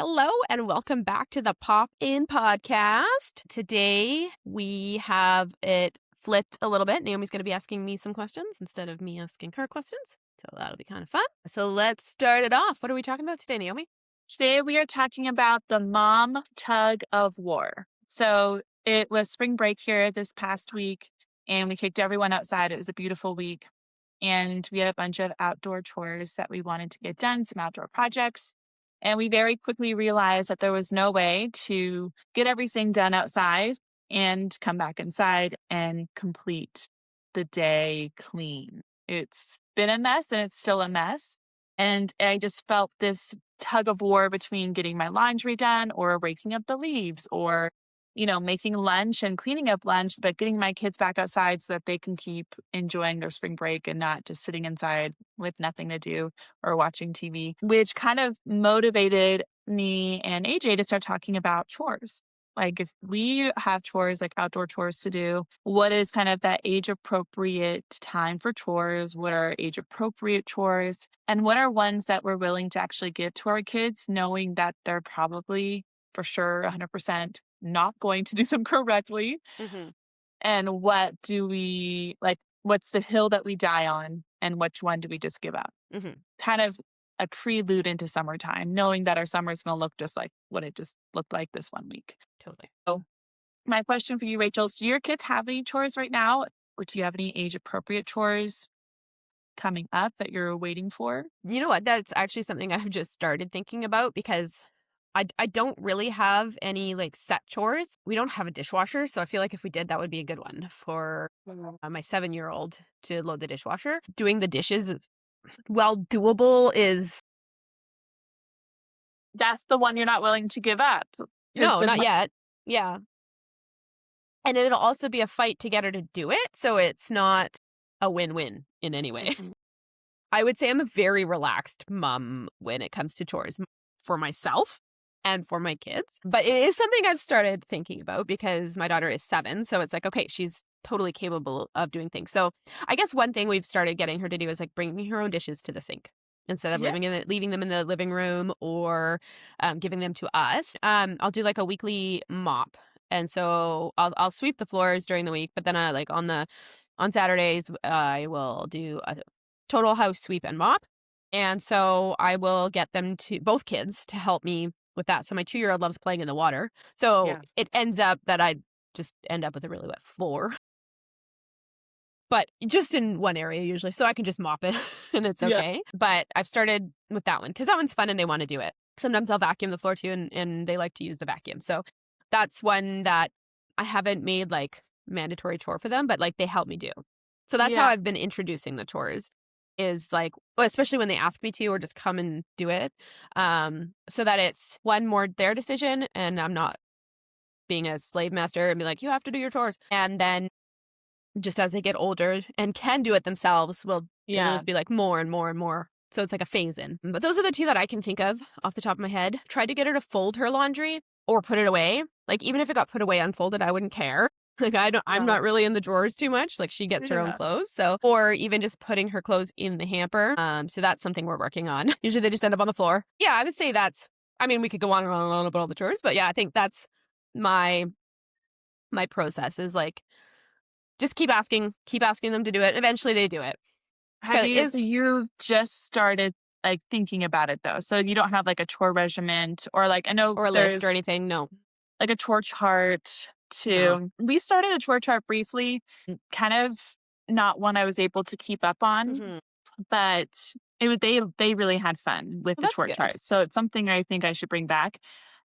Hello and welcome back to the Pop In podcast. Today we have it flipped a little bit. Naomi's going to be asking me some questions instead of me asking her questions. So that'll be kind of fun. So let's start it off. What are we talking about today, Naomi? Today we are talking about the Mom Tug of War. So it was spring break here this past week, and we kicked everyone outside. It was a beautiful week, and we had a bunch of outdoor chores that we wanted to get done, some outdoor projects. And we very quickly realized that there was no way to get everything done outside and come back inside and complete the day clean. It's been a mess and it's still a mess. And I just felt this tug of war between getting my laundry done or raking up the leaves or, making lunch and cleaning up lunch, but getting my kids back outside so that they can keep enjoying their spring break and not just sitting inside with nothing to do or watching TV, which kind of motivated me and AJ to start talking about chores. Like if we have chores, like outdoor chores to do, what is kind of that age appropriate time for chores? What are age appropriate chores? And what are ones that we're willing to actually give to our kids, knowing that they're probably for sure 100% not going to do them correctly? Mm-hmm. And what do we like? What's the hill that we die on? And which one do we just give up? Mm-hmm. Kind of a prelude into summertime, knowing that our summer is going to look just like what it just looked like this one week. Totally. So my question for you, Rachel, is do your kids have any chores right now? Or do you have any age appropriate chores coming up that you're waiting for? You know what? That's actually something I've just started thinking about because I don't really have any like set chores. We don't have a dishwasher. So I feel like if we did, that would be a good one for my 7-year-old to load the dishwasher. Doing the dishes is, well, doable is... That's the one you're not willing to give up. No, not yet. Yeah. And it'll also be a fight to get her to do it. So it's not a win-win in any way. Mhm. I would say I'm a very relaxed mom when it comes to chores for myself and for my kids. But it is something I've started thinking about because my daughter is 7. So it's like, okay, she's totally capable of doing things. So I guess one thing we've started getting her to do is like bringing her own dishes to the sink instead of Yes. leaving them in the living room or giving them to us. I'll do like a weekly mop. And so I'll sweep the floors during the week, but then on Saturdays, I will do a total house sweep and mop. And so I will get both kids to help me with that. So my 2-year-old loves playing in the water. So Yeah. it ends up that I just end up with a really wet floor. But just in one area usually. So I can just mop it and it's okay. Yeah. But I've started with that one because that one's fun and they want to do it. Sometimes I'll vacuum the floor too and they like to use the vacuum. So that's one that I haven't made like mandatory chore for them, but like they help me do. So that's how I've been introducing the chores is like, especially when they ask me to or just come and do it. So that it's one more their decision and I'm not being a slave master and be like, you have to do your chores. And then just as they get older and can do it themselves, it'll just be like more and more and more. So it's like a phase in. But those are the two that I can think of off the top of my head. Tried to get her to fold her laundry or put it away. Like even if it got put away unfolded, I wouldn't care. Like I'm not really in the drawers too much. Like she gets her own clothes. So, or even just putting her clothes in the hamper. So that's something we're working on. Usually they just end up on the floor. Yeah, I would say we could go on and on and on about all the chores, but yeah, I think that's my process is like, just keep asking them to do it. Eventually they do it. You've just started like thinking about it though. So you don't have like a chore regiment or like, I know or a list or anything. No, like a chore chart too. We started a chore chart briefly, kind of not one I was able to keep up on, but they really had fun with the chore chart. So it's something I think I should bring back.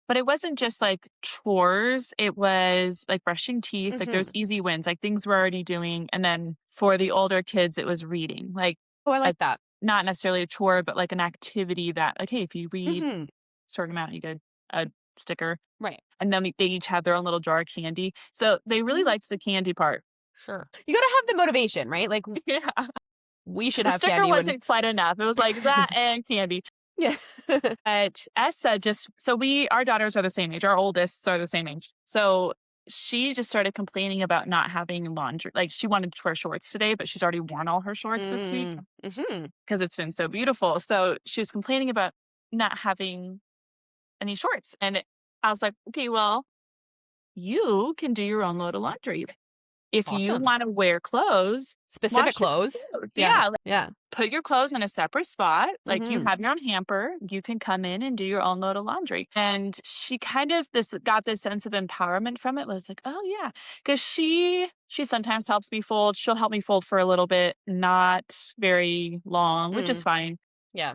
But it wasn't just like chores. It was like brushing teeth. Like there's easy wins, like things we're already doing. And then for the older kids, it was reading. Like, I like that. Not necessarily a chore, but like an activity that like, hey, if you read a certain amount, you get a sticker. Right. And then they each have their own little jar of candy. So they really liked the candy part. Sure. You got to have the motivation, right? Like, yeah, we should have candy. The sticker wasn't quite enough. It was like that and candy. Yeah. But Essa our daughters are the same age. Our oldest are the same age. So she just started complaining about not having laundry. Like she wanted to wear shorts today, but she's already worn all her shorts this week because it's been so beautiful. So she was complaining about not having any shorts. And I was like, okay, well, you can do your own load of laundry. If you Awesome. want to wear clothes, Specific wash your clothes. clothes. Yeah. Yeah, Yeah. put your clothes in a separate spot. Like you Mhm. have your own hamper. You can come in and do your own load of laundry. And she kind of this got this sense of empowerment from it. Was like, oh yeah. Cause she sometimes helps me fold. She'll help me fold for a little bit, not very long, which is Mm. fine. Yeah.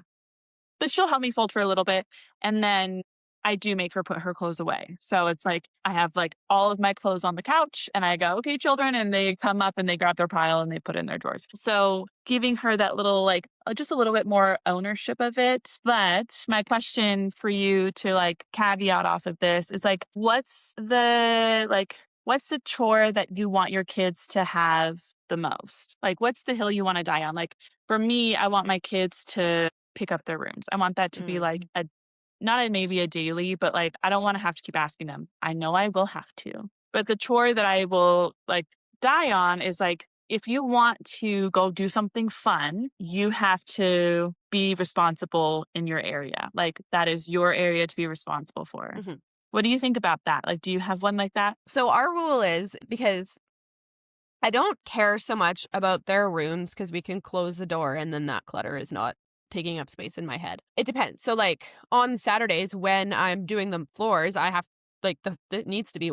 But she'll help me fold for a little bit, and then I do make her put her clothes away. So it's like I have, like, all of my clothes on the couch, and I go, "Okay, children," and they come up and they grab their pile and they put it in their drawers. So giving her that little, like, just a little bit more ownership of it. But my question for you to, like, caveat off of this is, like, what's the chore that you want your kids to have the most? Like, what's the hill you wanna die on? Like, for me, I want my kids to pick up their rooms. I want that to be Mm. like a not a maybe a daily, but like I don't want to have to keep asking them. I know I will have to. But the chore that I will like die on is like if you want to go do something fun, you have to be responsible in your area. Like that is your area to be responsible for. Mhm. What do you think about that? Like do you have one like that? So our rule is because I don't care so much about their rooms because we can close the door and then that clutter is not taking up space in my head. It depends. So like on Saturdays when I'm doing the floors, I have like the it needs to be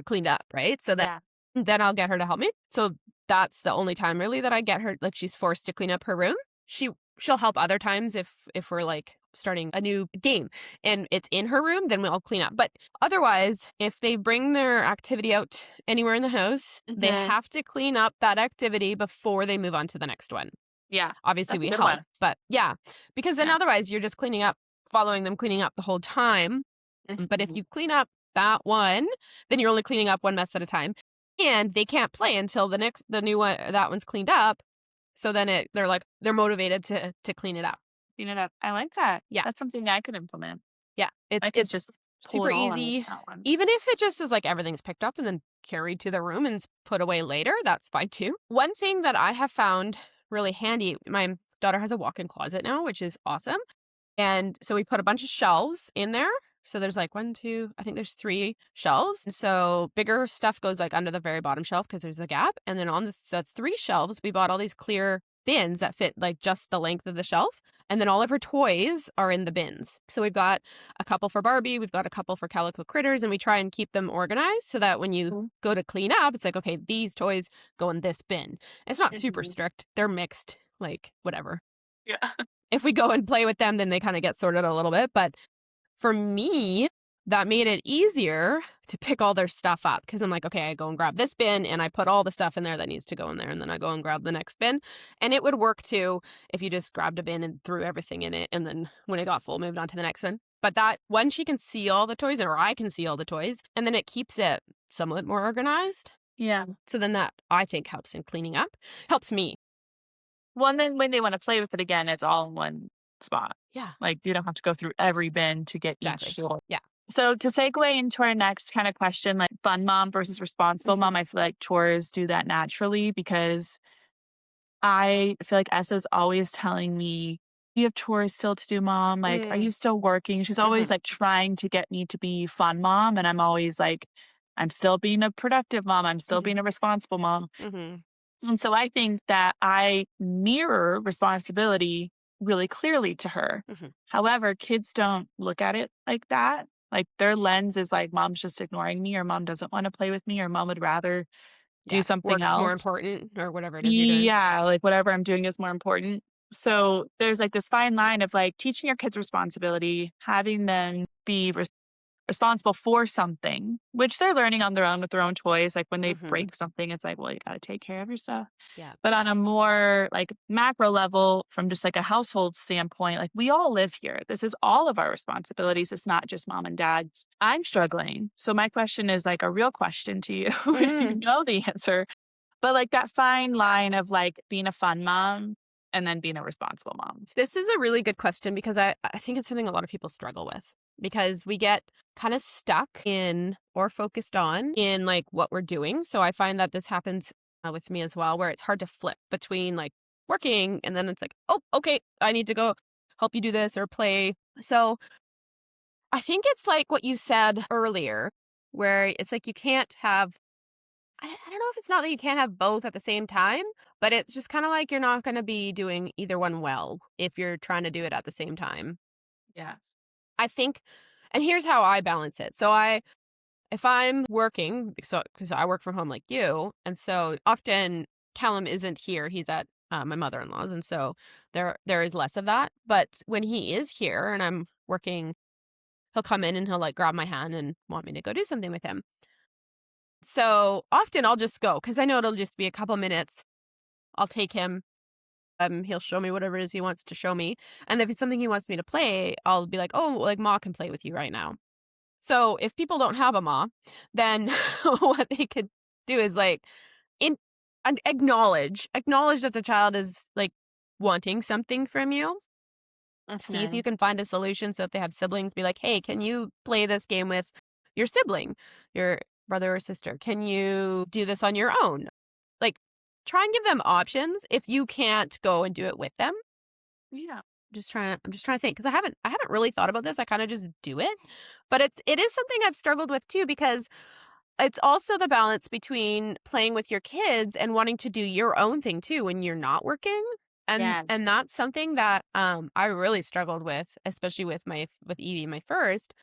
cleaned up, right? So that Yeah. then I'll get her to help me. So that's the only time really that I get her like she's forced to clean up her room. She'll help other times if we're like starting a new game and it's in her room, then we'll clean up. But otherwise, if they bring their activity out anywhere in the house, they Hmm. have to clean up that activity before they move on to the next one. Yeah. Obviously, That's a we good help, one. but yeah, because then Yeah. otherwise you're just cleaning up, following them cleaning up the whole time. But if Mhm. you clean up that one, then you're only cleaning up one mess at a time. And they can't play until the new one, that one's cleaned up. So then they're motivated to clean it up. Clean it up. I like that. Yeah. That's something I could implement. Yeah. It's I could it's just pull super it all out easy. at once. Even if it just is like everything's picked up and then carried to the room and put away later, that's fine too. One thing that I have found really handy, my daughter has a walk-in closet now, which is awesome. And so we put a bunch of shelves in there. So there's like one, two, I think there's three shelves. And so bigger stuff goes like under the very bottom shelf because there's a gap. And then on the three shelves, we bought all these clear bins that fit like just the length of the shelf. And then all of her toys are in the bins. So we've got a couple for Barbie, we've got a couple for Calico Critters, and we try and keep them organized so that when you Mhm. go to clean up, it's like, okay, these toys go in this bin. It's not super Mhm. strict. They're mixed, like whatever. Yeah. If we go and play with them, then they kind of get sorted a little bit. But for me, that made it easier to pick all their stuff up because I'm like, okay, I go and grab this bin and I put all the stuff in there that needs to go in there. And then I go and grab the next bin. And it would work too if you just grabbed a bin and threw everything in it. And then when it got full, moved on to the next one. But that one, she can see all the toys or I can see all the toys. And then it keeps it somewhat more organized. Yeah. So then that I think helps in cleaning up, helps me. Well, and then when they wanna play with it again, it's all in one spot. Yeah, Like, you don't have to go through every bin to get each exactly. toy. Yeah. So to segue into our next kind of question, like fun mom versus responsible Hmm. mom, I feel like chores do that naturally because I feel like Essa's always telling me, "Do you have chores still to do, mom? Like, are you Mm. still working?" She's always, Hmm. like, trying to get me to be fun mom, and I'm always like, "I'm still being a productive mom. I'm still Hmm. being a responsible mom." Hmm. And so I think that I mirror responsibility really clearly to her. Hmm. However, kids don't look at it like that. Like their lens is like, mom's just ignoring me, or mom doesn't want to play with me, or mom would rather do Yeah. something Work's more else. important or whatever it is you're doing. Yeah, like whatever I'm doing is more important. So there's like this fine line of like teaching your kids responsibility, having them be responsible for something, which they're learning on their own with their own toys. Like when they Hmm. break something, it's like, well, you got to take care of your stuff. Yeah. But on a more like macro level, from just like a household standpoint, like we all live here. This is all of our responsibilities. It's not just mom and dad's. I'm struggling. So my question is like a real question to you if you Mm. know the answer. But like that fine line of like being a fun mom and then being a responsible mom. This is a really good question because I think it's something a lot of people struggle with because we get kind of stuck in or focused on in like what we're doing. So I find that this happens with me as well, where it's hard to flip between like working and then it's like, oh, okay, I need to go help you do this or play. So I think it's like what you said earlier, where it's like you can't have I don't know if it's not that you can't have both at the same time, but it's just kinda like you're not gonna be doing either one well if you're trying to do it at the same time. Yeah. I think and here's how I balance it. So if I'm working, so because I work from home like you, and so often Callum isn't here, he's at, my mother-in-law's, and so there is less of that, but when he is here and I'm working, he'll come in and he'll, like, grab my hand and want me to go do something with him. So, often I'll just go because I know it'll just be a couple minutes. I'll take him, he'll show me whatever it is he wants to show me, and if it's something he wants me to play, I'll be like, "Oh, like, Ma can play with you right now." So, if people don't have a ma, then what they could do is, like, in and acknowledge that the child is, like, wanting something from you. See if you Mhm. can find a solution, so if they have siblings, be like, "Hey, can you play this game with your sibling, your brother or sister? Can you do this on your own?" Like, try and give them options if you can't go and do it with them. Yeah. I'm just trying to think because I haven't really thought about this. I kind of just do it. But it is something I've struggled with too because it's also the balance between playing with your kids and wanting to do your own thing too when you're not working. And Yes. that's something that I really struggled with, especially with Evie, my first,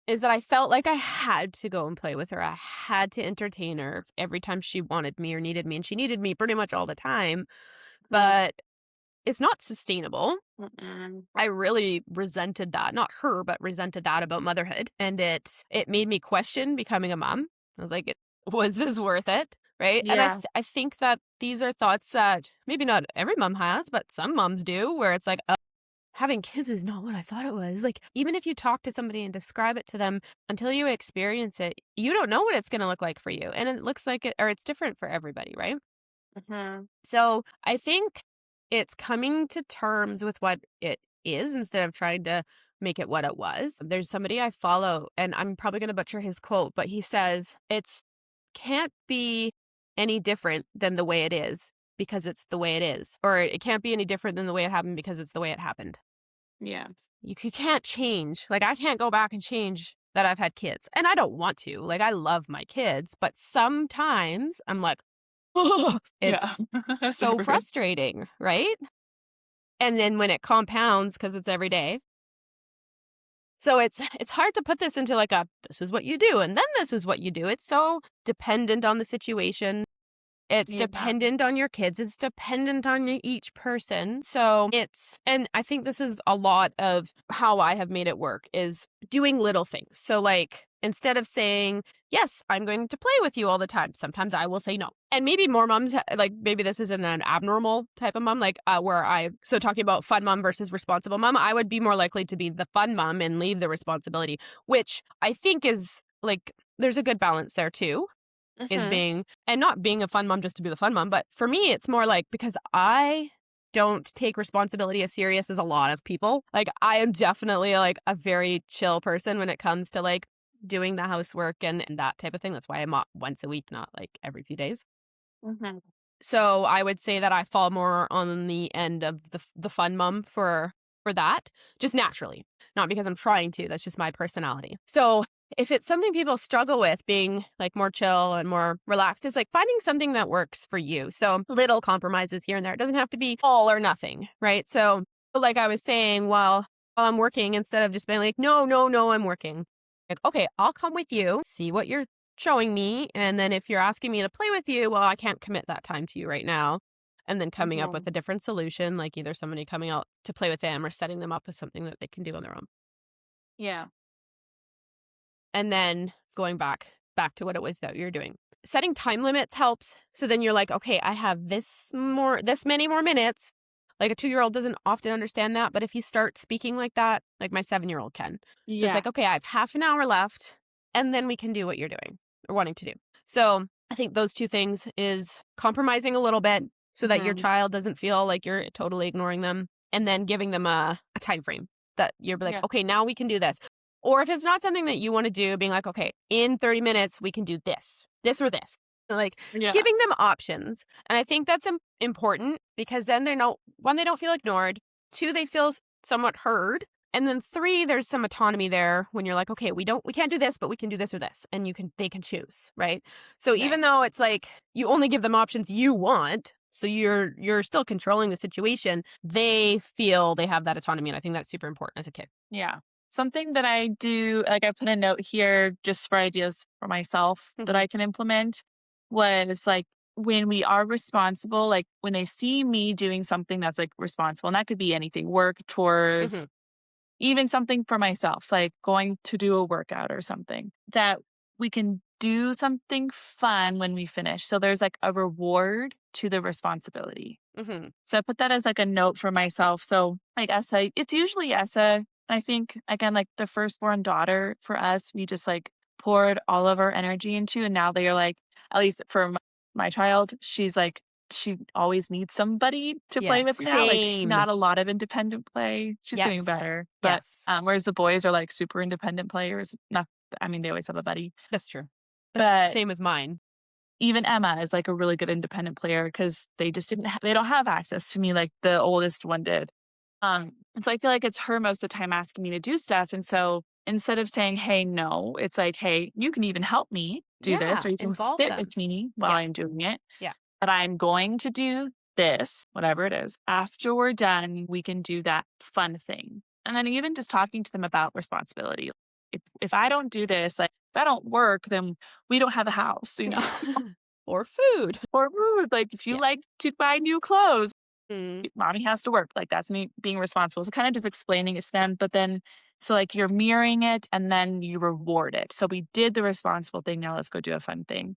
is that I felt like I had to go and play with her. I had to entertain her every time she wanted me or needed me, and she needed me pretty much all the time. Mhm. But it's not sustainable. Mm-mm. I really resented that, not her, but resented that about motherhood, and it made me question becoming a mom. I was like, "Was this worth it?" Right? And Yeah. I think that these are thoughts that maybe not every mom has, but some moms do, where it's like, having kids is not what I thought it was." Like, even if you talk to somebody and describe it to them, until you experience it, you don't know what it's gonna look like for you, and it looks like it or it's different for everybody, right? Mhm. So, I think it's coming to terms with what it is instead of trying to make it what it was. There's somebody I follow, and I'm probably gonna butcher his quote, but he says, "It's can't be any different than the way it is because it's the way it is, or it can't be any different than the way it happened because it's the way it happened." Yeah. You can't change. Like, I can't go back and change that I've had kids, and I don't want to. Like, I love my kids, but sometimes I'm like, "Oh, Yeah. it's so frustrating," right? And then when it compounds because it's every day. So it's hard to put this into like a, "This is what you do, and then this is what you do." It's so dependent on the situation. It's Yeah. dependent on your kids. It's dependent on each person. So and I think this is a lot of how I have made it work is doing little things. So, like, instead of saying, "Yes, I'm going to play with you all the time," sometimes I will say no. And maybe more moms, like, maybe this isn't an abnormal type of mom, like, so talking about fun mom versus responsible mom, I would be more likely to be the fun mom and leave the responsibility, which I think is like, there's a good balance there too is Mhm. being and not being a fun mom just to be the fun mom, but for me, it's more like because I don't take responsibility as serious as a lot of people. Like, I am definitely, like, a very chill person when it comes to, like, doing the housework and that type of thing. That's why I'm not once a week, not, like, every few days. Mhm. So, I would say that I fall more on the end of the fun mom for that, just naturally, not because I'm trying to, that's just my personality. So, if it's something people struggle with being, like, more chill and more relaxed, it's, like, finding something that works for you. So, little compromises here and there. It doesn't have to be all or nothing, right? So, like I was saying, while I'm working, instead of just being like, "No, no, no, I'm working." Like, "Okay, I'll come with you, see what you're showing me, and then if you're asking me to play with you, well, I can't commit that time to you right now." And then coming up with Mhm. a different solution, like either somebody coming out to play with them or setting them up with something that they can do on their own. Yeah. And then going back to what it was that you're doing. Setting time limits helps. So then you're like, "Okay, I have this many more minutes." Like, a 2-year-old doesn't often understand that, but if you start speaking like that, like my 7-year-old can. So it's Yeah. like, "Okay, I have half an hour left, and then we can do what you're doing or wanting to do." So, I think those 2 things is compromising a little bit so that your Mhm. child doesn't feel like you're totally ignoring them, and then giving them a time frame that you're like, Yeah. "Okay, now we can do this." Or if it's not something that you wanna do, being like, "Okay, in 30 minutes, we can do this or this." Like, Yeah. giving them options, and I think that's important because then they're not 1, they don't feel ignored, 2, they feel somewhat heard, And then 3, there's some autonomy there when you're like, okay, we can't do this, but we can do this or this. And they can choose, right? So even Right. though it's like you only give them options you want, so you're still controlling the situation, they feel they have that autonomy. And I think that's super important as a kid. Yeah. Something that I do, like I put a note here just for ideas for myself that Mm-hmm. I can implement was like when we are responsible, like when they see me doing something that's like responsible, and that could be anything, work, Mm-hmm. chores, even something for myself, like going to do a workout or something, that we can do something fun when we finish. So there's like a reward to the responsibility. Mm-hmm. So I put that as like a note for myself. So like Essa, it's usually Essa. I think again, like the firstborn daughter for us, we just like poured all of our energy into, and now they're like, at least for my child, she's like she always needs somebody to Yeah. play with now. Like Same. not a lot of independent play. She's getting Yes. better, but Yes. whereas the boys are like super independent players. Not, I mean, they always have a buddy, That's true. That's but same with mine. even Emma is like a really good independent player because they just didn't they don't have access to me like the oldest one did. And so I feel like it's her most of the time asking me to do stuff. And so instead of saying, hey, no, it's like, hey, you can even help me do this, Yeah. or you can Involve sit them. with me while Yeah. I'm doing it. Yeah. But I'm going to do this, whatever it is. After we're done, we can do that fun thing. And then even just talking to them about responsibility. If I don't do this, like if I don't work, then we don't have a house, Or food. or rude. Like if you Yeah. like to buy new clothes, Mm. mommy has to work. Like that's me being responsible. So kind of just explaining it to them. But then so like you're mirroring it and then you reward it. So we did the responsible thing. Now let's go do a fun thing.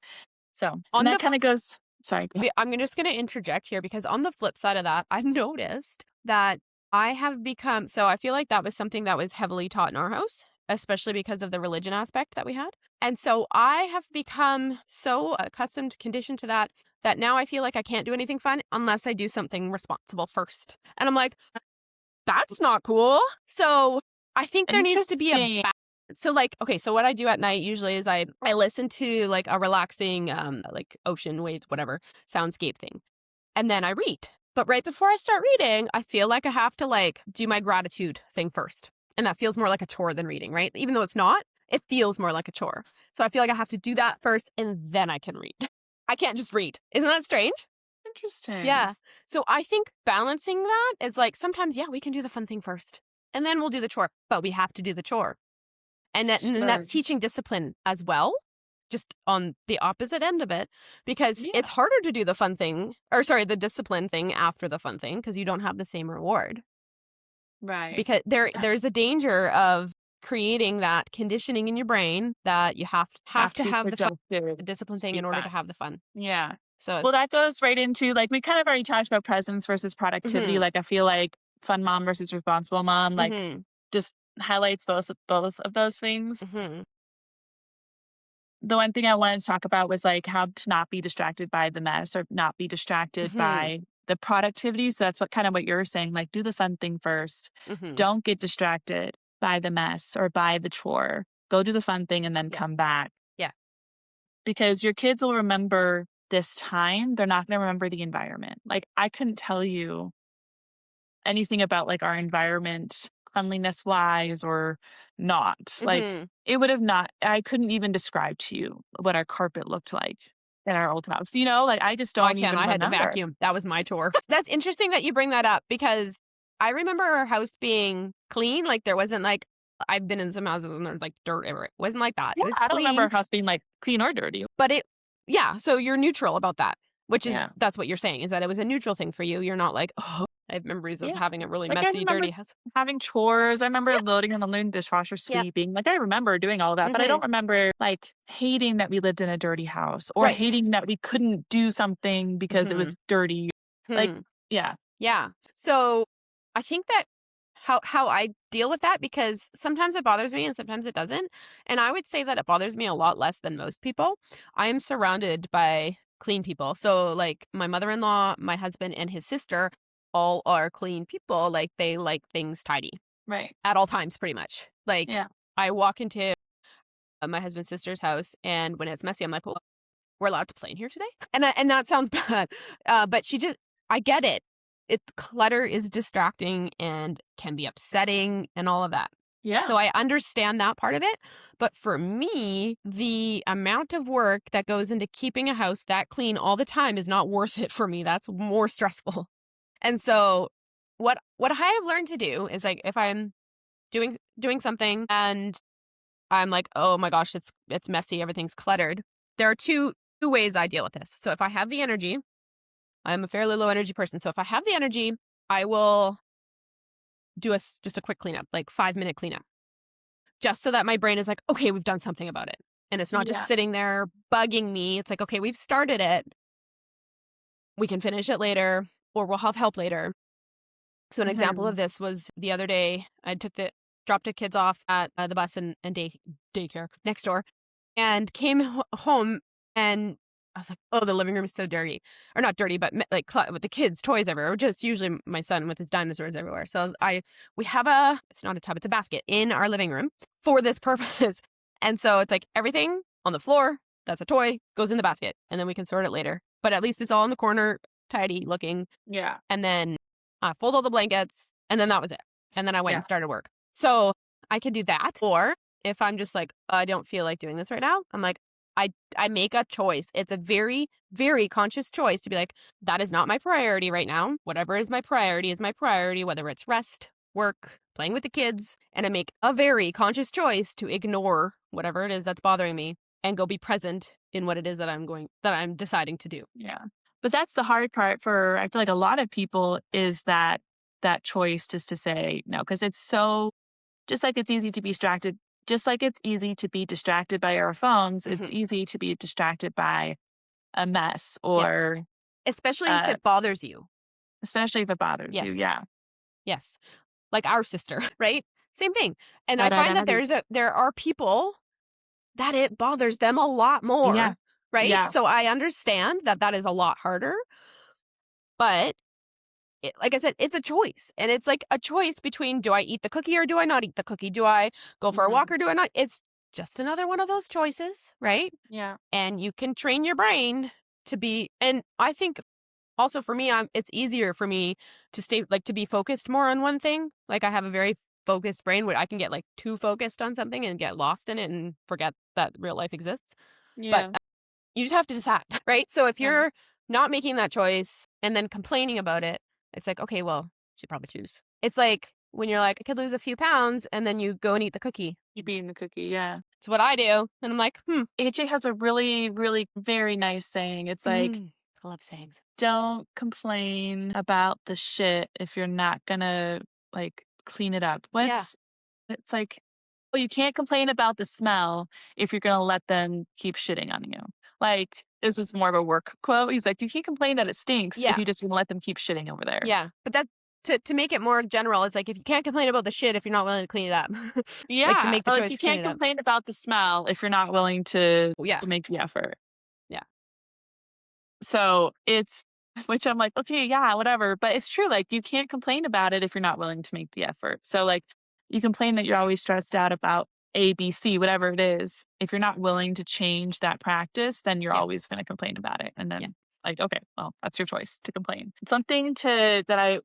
So and On the that kind of goes sorry. Go ahead. I'm just going to interject here because on the flip side of that, I've noticed that I have become so I feel like that was something that was heavily taught in our house, especially because of the religion aspect that we had. And so I have become so accustomed, conditioned to that now I feel like I can't do anything fun unless I do something responsible first. And I'm like, that's not cool. So I think there needs to be a Interesting. so like okay, so what I do at night usually is I listen to like a relaxing like ocean waves whatever soundscape thing. And then I read. But right before I start reading, I feel like I have to like do my gratitude thing first. And that feels more like a chore than reading, right? Even though it's not, it feels more like a chore. So I feel like I have to do that first and then I can read. I can't just read. Isn't that strange? Interesting. Yeah. So I think balancing that is like sometimes, yeah, we can do the fun thing first and then we'll do the chore, but we have to do the chore. And Sure. that's teaching discipline as well, just on the opposite end of it, because Yeah. it's harder to do the fun thing, or sorry, the discipline thing after the fun thing, because you don't have the same reward. Right. Because Yeah. there's a danger of creating that conditioning in your brain that you have Have to to be have the fun, productive the discipline to thing be in order to fun. have the fun. Yeah. So, Well, that goes right into like we kind of already talked about presence versus productivity. mm-hmm, Like I feel like fun mom versus responsible mom, like mm-hmm, just highlights both of those things. mm-hmm, The one thing I wanted to talk about was like how to not be distracted by the mess or not be distracted mm-hmm, by the productivity. So that's what kind of what you're saying. Like do the fun thing first. mm-hmm. Don't get distracted by the mess or by the chore. Go do the fun thing and then Yeah, come back yeah. because your kids will remember this time. They're not going to remember the environment. Like I couldn't tell you anything about like our environment cleanliness wise or not. Like Mm-hmm. it would have not I couldn't even describe to you what our carpet looked like in our old house. Like I just I don't can. even I had to remember. vacuum. That was my chore. That's interesting that you bring that up because I remember our house being clean. Like there wasn't like I've been in some houses and there's like dirt everywhere. It wasn't like that. Yeah, It was I don't remember clean, our house being like clean or dirty. but yeah. So you're neutral about that, which is Yeah. that's what you're saying is that it was a neutral thing for you. You're not like oh, I have memories of Yeah. having a really Like I messy, remember dirty house. having chores. I remember Yep. loading in the loon dishwasher, Yep. sweeping. Like I remember doing all of that, but I Mm-hmm. don't remember like hating that we lived in a dirty house or Right. hating that we couldn't do something because it Mm-hmm. was dirty. Like, Hmm. yeah. Yeah. So I think that how I deal with that because sometimes it bothers me and sometimes it doesn't. And I would say that it bothers me a lot less than most people. I am surrounded by clean people. So like my mother-in-law, my husband and his sister all are clean people. Like they like things tidy Right. at all times pretty much. Like Yeah. I walk into my husband's sister's house and when it's messy I'm like, "Well, we're allowed to play in here today?" And that sounds bad. But I get it. clutter is distracting and can be upsetting and all of that. Yeah. So I understand that part of it. But for me, the amount of work that goes into keeping a house that clean all the time is not worth it for me. That's more stressful. And so what I have learned to do is like if I'm doing something and I'm like, "Oh my gosh, it's messy, everything's cluttered." There are two ways I deal with this. So if I have the energy, I'm a fairly low energy person. So if I have the energy, I will do just a quick cleanup, like 5-minute cleanup, just so that my brain is like, okay, we've done something about it. And it's not just Yeah. sitting there bugging me. It's like, okay, we've started it. We can finish it later or we'll have help later. So an example Mhm. of this was the other day, I dropped the kids off at the bus and daycare next door and came home and I was like, oh, the living room is so dirty. Or not dirty, but like with the kids' toys everywhere. Or just usually my son with his dinosaurs everywhere. So we have it's not a tub, it's a basket in our living room for this purpose. And so it's like everything on the floor, that's a toy, goes in the basket. And then we can sort it later. But at least it's all in the corner, tidy looking. Yeah. And then fold all the blankets. And then that was it. And then I went Yeah. and started work. So I can do that. Or if I'm just like, I don't feel like doing this right now, I'm like, I make a choice. It's a very, very conscious choice to be like, that is not my priority right now. Whatever is my priority, whether it's rest, work, playing with the kids. And I make a very conscious choice to ignore whatever it is that's bothering me and go be present in what it is that I'm deciding to do. Yeah. But that's the hard part for I feel like a lot of people is that choice just to say no because it's so just like it's easy to be distracted just like it's easy to be distracted by our phones, it's Hmm. easy to be distracted by a mess Yeah. or Especially if uh it bothers you. especially if it bothers you. Yes. Yeah. Yes. Like our sister, right? Same thing. And I find that Da-da-da-dee. there are people that it bothers them a lot Yeah. more, right? Yeah. So I understand that that is a lot harder, but like I said, it's a choice. And it's like a choice between do I eat the cookie or do I not eat the cookie? Do I go for a walk Mhm. or do I not? It's just another one of those choices, right? Yeah. And you can train your brain to be, and I think also for me, it's easier for me to to be focused more on one thing. Like I have a very focused brain where I can get like too focused on something and get lost in it and forget that real life exists. But Yeah. you just have to decide, right? So if Yeah. you're not making that choice and then complaining about it, it's like, okay, well, you should probably choose. It's like when you're like, I could lose a few pounds and then you go and eat the cookie. Keep eating the cookie. Yeah. It's what I do. And I'm like, AJ has a really, really very nice saying. It's like, I love sayings. don't complain about the shit if you're not gonna like clean it up. Yeah. It's like, well, you can't complain about the smell if you're gonna let them keep shitting on you. Like, this is more of a work quote. He's like, you can't complain that it stinks if Yeah. you just gonna let them keep shitting over there. Yeah, but that to make it more general, it's like if you can't complain about the shit if you're not willing to clean it up. Like to Yeah. make the Or like choice you to clean can't it up. complain about the smell if you're not willing Oh, yeah. to make the effort. Yeah. So it's which I'm like, okay, yeah, whatever. But it's true. Like you can't complain about it if you're not willing to make the effort. So like you complain that you're always stressed out about A, B, C, whatever it is. If you're not willing to change that practice, then you're Yeah. always going to complain about it. And Yeah. then like, okay, well, that's your choice to complain. Something to that I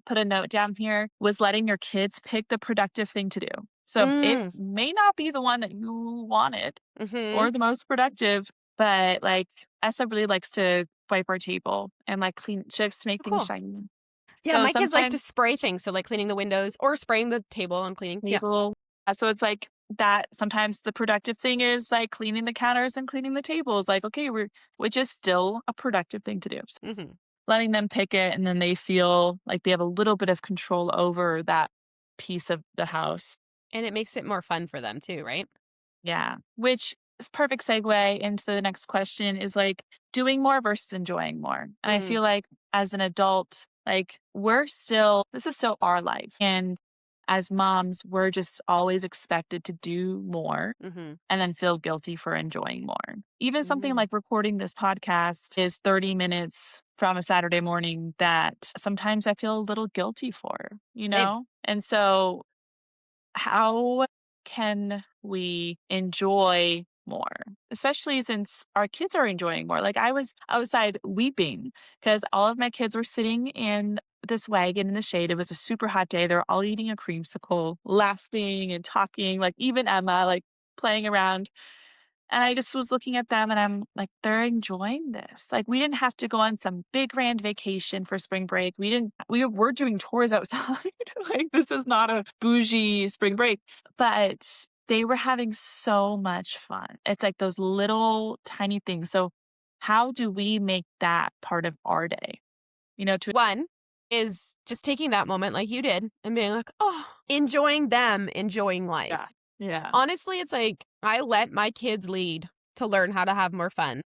put a note down here was letting your kids pick the productive thing to do. So it Mm. may not be the one that you wanted or Mhm. the most productive, but like Essa really likes to wipe our table and like clean she likes to make Oh, things cool. shiny. Yeah, So my kids like to sometimes spray things, so like cleaning the windows or spraying the table and cleaning. Yeah. table so it's like that sometimes the productive thing is like cleaning the counters and cleaning the tables. Like, okay, which is still a productive thing to do. So Mhm. letting them pick it and then they feel like they have a little bit of control over that piece of the house. And it makes it more fun for them too, right? Yeah, which is perfect segue into the next question is like doing more versus enjoying more. And I Mm. feel like as an adult, like this is still our life. And as moms, we're just always expected to do more Mhm. and then feel guilty for enjoying more. Even something Mm. like recording this podcast is 30 minutes from a Saturday morning that sometimes I feel a little guilty for, you Same. know? And so how can we enjoy more, especially since our kids are enjoying more. Like I was outside weeping because all of my kids were sitting in this wagon in the shade. It was a super hot day. They were all eating a creamsicle, laughing and talking, like even Emma, like playing around. And I just was looking at them and I'm like, they're enjoying this. Like we didn't have to go on some big grand vacation for spring break. We were doing chores outside. Like this is not a bougie spring break, but they were having so much fun. It's like those little tiny things. So how do we make that part of our day? To One is just taking that moment like you did and being like, "Oh," enjoying them enjoying yeah. life. Yeah. Honestly, it's like I let my kids lead to learn how to have more fun.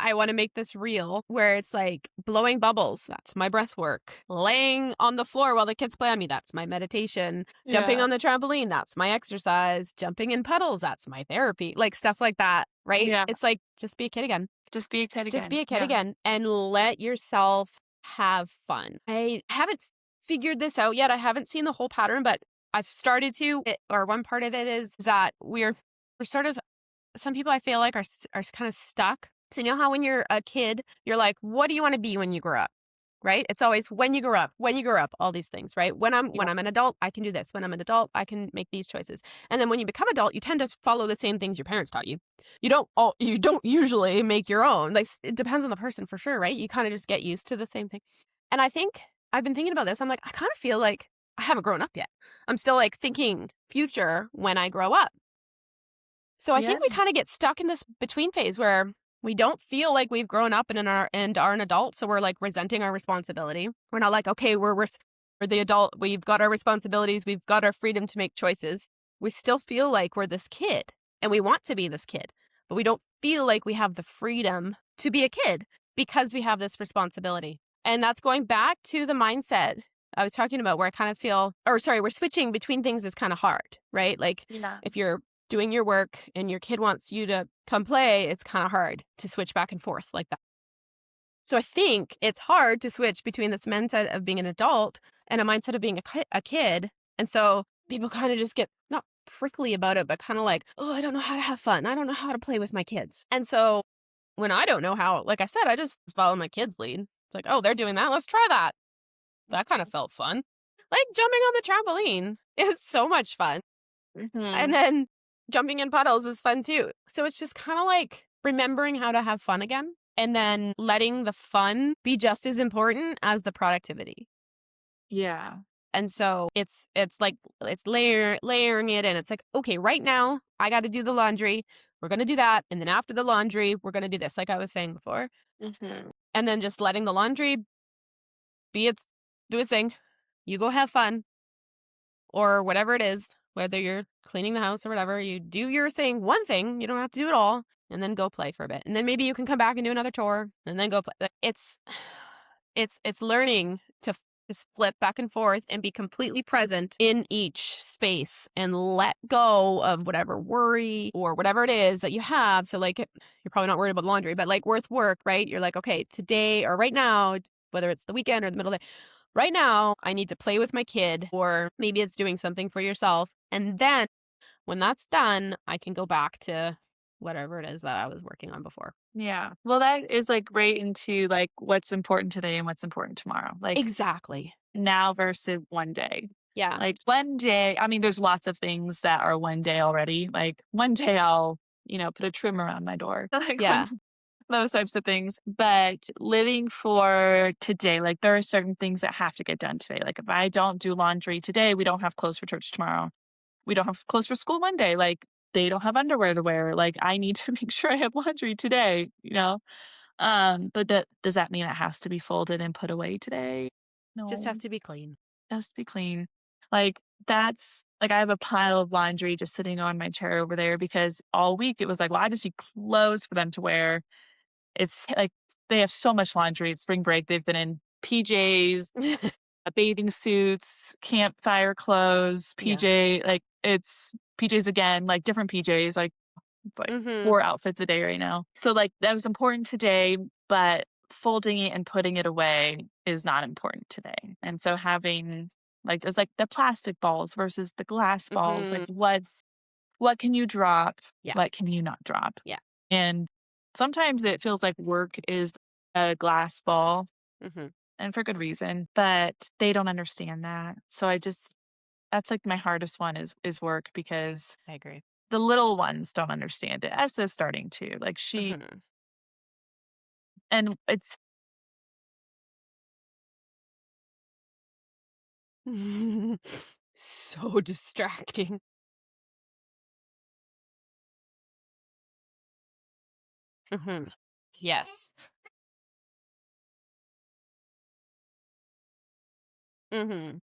I wanna make this real where it's like blowing bubbles, that's my breath work. Laying on the floor while the kids play on me, that's my meditation. Jumping Yeah. on the trampoline, that's my exercise. Jumping in puddles, that's my therapy. Like, stuff like that, right? Yeah. It's like, just be a kid again. Just be a kid Just again. be a kid Yeah. again and let yourself have fun. I haven't figured this out yet. I haven't seen the whole pattern, but I've started to. Or one part of it is that we're sort of some people I feel like are kind of stuck. So you know how when you're a kid, you're like, what do you want to be when you grow up? Right? It's always when you grow up, all these things, right? When Yeah. I'm an adult, I can do this. When I'm an adult, I can make these choices. And then when you become adult, you tend to follow the same things your parents taught you. You don't usually make your own. Like it depends on the person for sure, right? You kind of just get used to the same thing. And I think I've been thinking about this. I'm like, I kind of feel like I haven't grown up yet. I'm still like thinking future when I grow up. So I Yeah. think we kind of get stuck in this between phase where we don't feel like we've grown up and are an adult, so we're like resenting our responsibility. We're not like, okay, we're the adult, we've got our responsibilities, we've got our freedom to make choices. We still feel like we're this kid and we want to be this kid, but we don't feel like we have the freedom to be a kid because we have this responsibility. And that's going back to the mindset I was talking about where I kind of feel, or sorry, we're switching between things is kind of hard, right? Like Yeah. if you're doing your work and your kid wants you to come play, it's kind of hard to switch back and forth like that. So I think it's hard to switch between this mindset of being an adult and a mindset of being a kid. And so people kind of just get not prickly about it, but kind of like, oh, I don't know how to have fun. I don't know how to play with my kids. And so when I don't know how, like I said, I just follow my kids' lead. It's like, oh, they're doing that. Let's try that. That kind of felt fun. Like jumping on the trampoline is so much fun. And Mhm. then jumping in puddles is fun too. So it's just kind of like remembering how to have fun again and then letting the fun be just as important as the productivity. Yeah. And so it's like it's layering it in. It's like, okay, right now I got to do the laundry. We're going to do that. And then after the laundry, we're going to do this like I was saying before. Mhm. And then just letting the laundry be its do its thing. You go have fun or whatever it is, whether you're cleaning the house or whatever, you do your thing, one thing, you don't have to do it all, and then go play for a bit. And then maybe you can come back and do another chore and then go play. It's it's learning to just flip back and forth and be completely present in each space and let go of whatever worry or whatever it is that you have. So like you're probably not worried about laundry, but like work, right? You're like, okay, today or right now, whether it's the weekend or the middle of the day, right now, I need to play with my kid, or maybe it's doing something for yourself. And then when that's done, I can go back to whatever it is that I was working on before. Yeah. Well, that is like right into like what's important today and what's important tomorrow. Like Exactly. now versus one day. Yeah. Like one day, I mean, there's lots of things that are one day already. Like one day I'll, put a trim around my door. Like Yeah. those types of things. But living for today, like there are certain things that have to get done today. Like if I don't do laundry today, we don't have clothes for church tomorrow. We don't have clothes for school Monday. Like they don't have underwear to wear. Like I need to make sure I have laundry today. But does that mean it has to be folded and put away today? Just No, has to be clean. it has to be clean. Like that's like I have a pile of laundry just sitting on my chair over there because all week it was like, well, I just need clothes for them to wear. It's like they have so much laundry. It's spring break. They've been in PJs, bathing suits, campfire clothes, Yeah. PJ, like it's PJs again, like different PJs, like it's like Mhm. 4 outfits a day right now. So like that was important today, but folding it and putting it away is not important today. And so having like there's like the plastic balls versus the glass balls, like Mhm. what can you drop? Yeah. What can you not drop? Yeah. And sometimes it feels like work is a glass ball, Mhm. and for good reason, but they don't understand that. So that's like my hardest one is work because I agree. the little ones don't understand it. Essa's starting to. Like Mhm. and it's So distracting. Mhm. Yes. Mhm.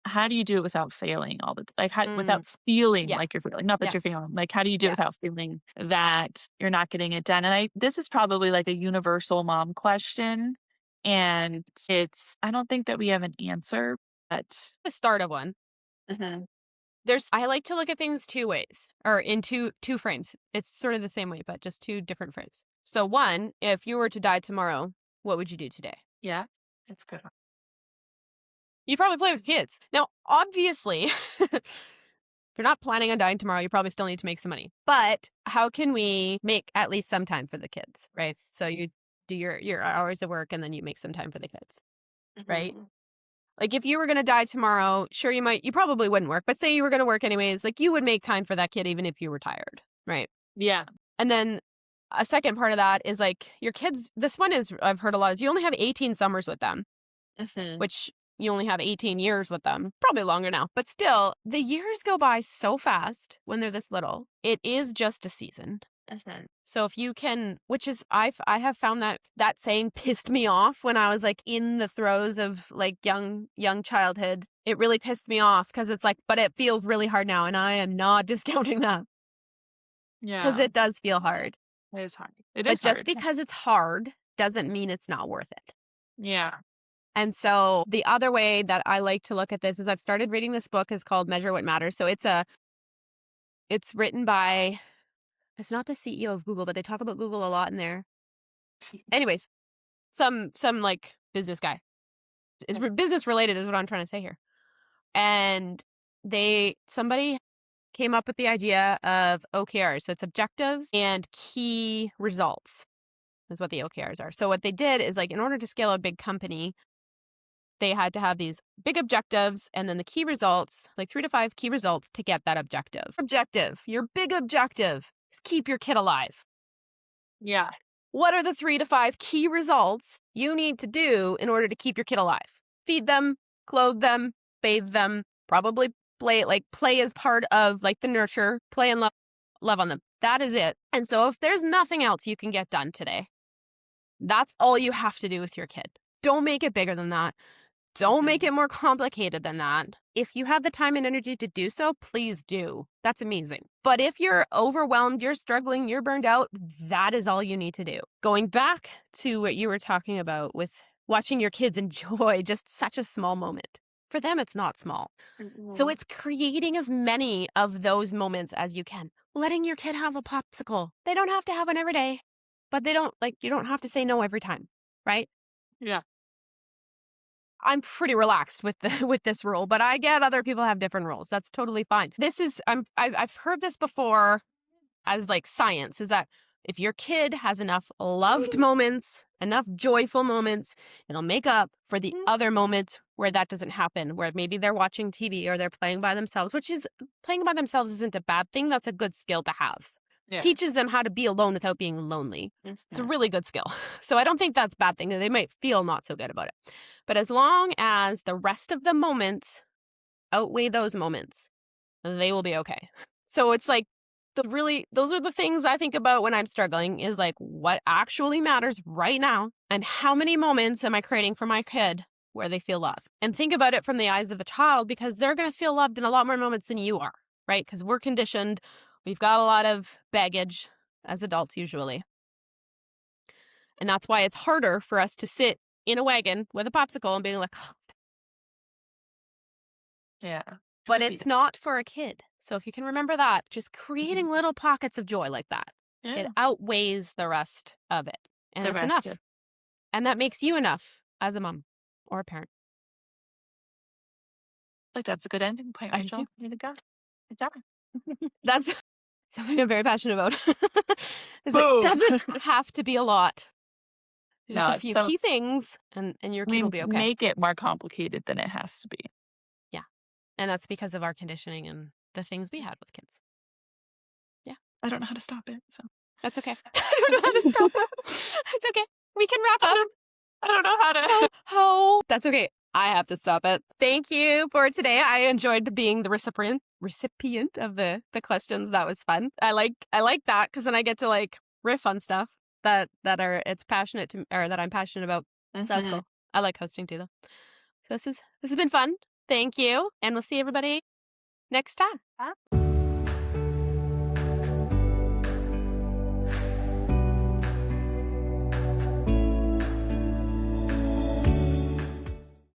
how do you do it without failing all the like how Mm. without feeling Yeah. like you're failing? Not that Yeah. you're failing. Like how do you do it Yeah. without feeling that you're not getting it done? And this is probably like a universal mom question. And I don't think that we have an answer, but The start of one. Mhm. I like to look at things two ways or in two frames. It's sort of the same way, but just two different frames. So one, if you were to die tomorrow, what would you do today? Yeah, that's a good one. You'd probably play with kids. Now, obviously, if you're not planning on dying tomorrow, you probably still need to make some money. But how can we make at least some time for the kids, right? So you do your hours of work and then you make some time for the kids, right? Mhm. Like if you were going to die tomorrow, sure you probably wouldn't work, but say you were going to work anyways, like you would make time for that kid even if you were tired, right? Yeah. And then a second part of that is like your kids, this one is I've heard a lot is you only have 18 summers with them, Mhm. which you only have 18 years with them, probably longer now. But still, the years go by so fast when they're this little. It is just a season. Mhm. So if you can, which is I have found that saying pissed me off when I was like in the throes of like young childhood. It really pissed me off because it's like, but it feels really hard now, and I am not discounting that because Yeah. it does feel hard. It is hard. It But is just hard. because it's hard doesn't mean it's not worth it. Yeah. And so the other way that I like to look at this is I've started reading this book is called Measure What Matters. So it's written by it's not the CEO of Google, but they talk about Google a lot in there. Anyways, some like business guy. It's business related is what I'm trying to say here. And somebody came up with the idea of OKRs. So it's objectives and key results is what the OKRs are. So what they did is like in order to scale a big company, they had to have these big objectives and then the key results, like 3 to 5 key results to get that objective. Your big objective is keep your kid alive. Yeah. What are the 3 to 5 key results you need to do in order to keep your kid alive? Feed them, clothe them, bathe them, probably play as part of like the nurture, play and love on them. That is it. And so if there's nothing else you can get done today, that's all you have to do with your kid. Don't make it bigger than that. Don't make it more complicated than that. If you have the time and energy to do so, please do. That's amazing. But if you're overwhelmed, you're struggling, you're burned out, that is all you need to do. Going back to what you were talking about with watching your kids enjoy just such a small moment. For them, it's not small. So Mhm. it's creating as many of those moments as you can. Letting your kid have a popsicle. They don't have to have one every day, but you don't have to say no every time, right? Yeah. I'm pretty relaxed with with this rule, but I get other people have different rules. That's totally fine. I've heard this before as like science is that if your kid has enough loved moments, enough joyful moments, it'll make up for the other moments where that doesn't happen, where maybe they're watching TV or they're playing by themselves, which is playing by themselves isn't a bad thing. That's a good skill to have. Yeah. Teaches them how to be alone without being lonely. It's a Mhm. really good skill. So I don't think that's a bad thing. They might feel not so good about it. But as long as the rest of the moments outweigh those moments, they will be okay. So it's like those are the things I think about when I'm struggling is like what actually matters right now and how many moments am I creating for my kid where they feel love. And think about it from the eyes of a child because they're going to feel loved in a lot more moments than you are, right? Because we're conditioned. We've got a lot of baggage as adults usually. And that's why it's harder for us to sit in a wagon with a popsicle and being like, oh, Yeah. but Could be. it's not for a kid. So if you can remember that, just creating little pockets of joy like that, it Yeah. outweighs the rest of it. And The it's rest enough. is And that makes you enough as a mom or a parent. like that's a good ending point, I do Rachel. too. Way to go. Good job. That's something I'm very passionate about. Is it Boom. doesn't have to be a lot. Just No, a it's few so key things and your kid we will be okay. make it more complicated than it has to be. Yeah. And that's because of our conditioning and the things we had with kids. Yeah. I don't know how to stop it, so. That's okay. I don't know how to stop it. It's okay. We can wrap up. I don't know how to. Oh, that's okay. I have to stop it. Thank you for today. I enjoyed being the recipient of the questions. That was fun. I like that because then I get to like riff on stuff that it's passionate to or that I'm passionate about. So that's cool. I like hosting too though. So this has been fun. Thank you, and we'll see everybody next time.